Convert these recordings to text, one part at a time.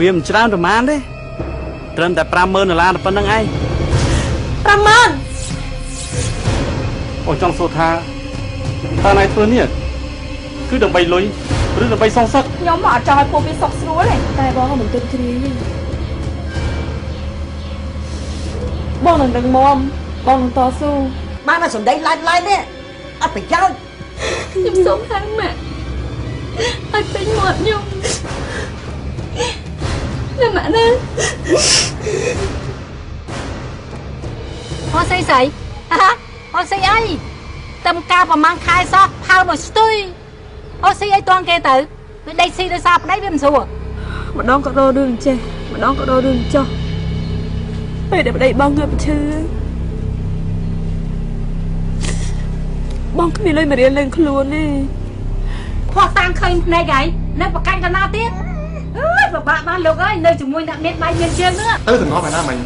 វាមិនច្រើនប្រហែលទេត្រឹមតែ$50,000ប៉ុណ្្នឹងឯង$50,000អូចង់សួរថាតើណៃធ្វើនេះគឺដើម្បីលុយឬដើម្បីសងសឹកខ្ញុំមកអត់ចង់ឲ្យពួកវាសុខស្រួលទេតែបងមិនទិញគ្រាទេបងនឹងដឹងមុំបងនឹងតស៊ូបានតែសម្ដីឡាយនេះអត់ប្រយោជន៍ខ្ញុំសូមខាងម៉ាក់ឲ្យពេញមាត់ខ្ញុំណាម៉ាក់ណាអូស្អីស្អីអូស្អីអីតឹមការប្រមាណខែសោះផើមកស្ទុយអូស្អីអីតងគេទៅវាដេកស៊ីដោយសារប្តីវាមិនស្រួលម្ដងក៏ដោរឿងចេះម្ដងក៏ដោរឿងចោះពេលដែលប្តីបងងើបឈឺបងគ្មានលុយមករៀនលេងខ្លួនទេខុសតាមឃើញភ្នែកហើយនៅប្រកាច់កណ្ដាលទៀតអើយពិបាកបានលោកអើយនៅជាមួយអ្នកមានដៃមានជើងហ្នឹងទៅទាំងអស់ឯណាមិញ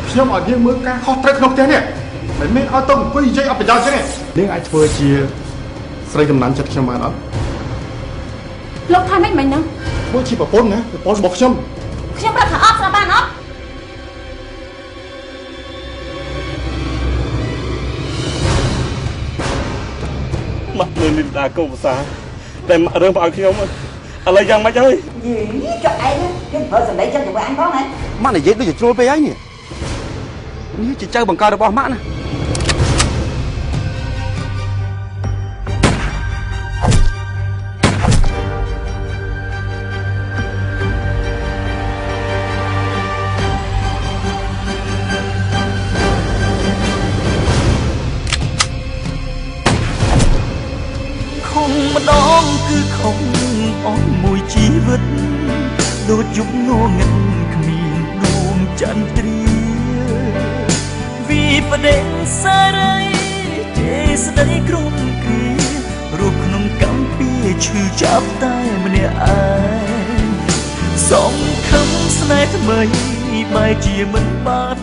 ខ្ញុំឲ្យនាងមើលការខុសត្រូវក្នុងផ្ទះនេះមិនមែនឲ្យទៅអង្គុយនិយាយអត់ប្រយោជន៍ទេនាងអាចធ្វើជាស្រីកំណានចិត្តខ្ញុំបានអត់លោកថាម៉េចមិញហ្នឹងមួយជាប្រពន្ធណាប្រពន្ធរបស់ខ្ញុំប្រាប់ថាអត់ស្រាប់បានអត់ម៉ាក់មើលលីដាកូភាសាតែម៉ាក់រឿងផ្អើខ្ញុំឥឡូវយ៉ាងម៉េចហើយយីចុះឯងគេប្រើសម្ដីចិត្តទៅអញផងហ៎ម៉ាក់និយាយដូចជាជ្រុលពេកហើយនេះជាចៅបង្កើតរបស់ម៉ាក់ណាម្ដងគឺខំអស់មួយជីវិតដូចជប់ងងឹតគ្មានដួងចន្ទ្រាវិបដិសារីចេស្ដីក្រុមគ្រារស់ក្នុងកម្មពីឈឺចាប់តែម្នាក់ឯងសងខំស្នេហ៍ថ្មីបែរជាមិនបាន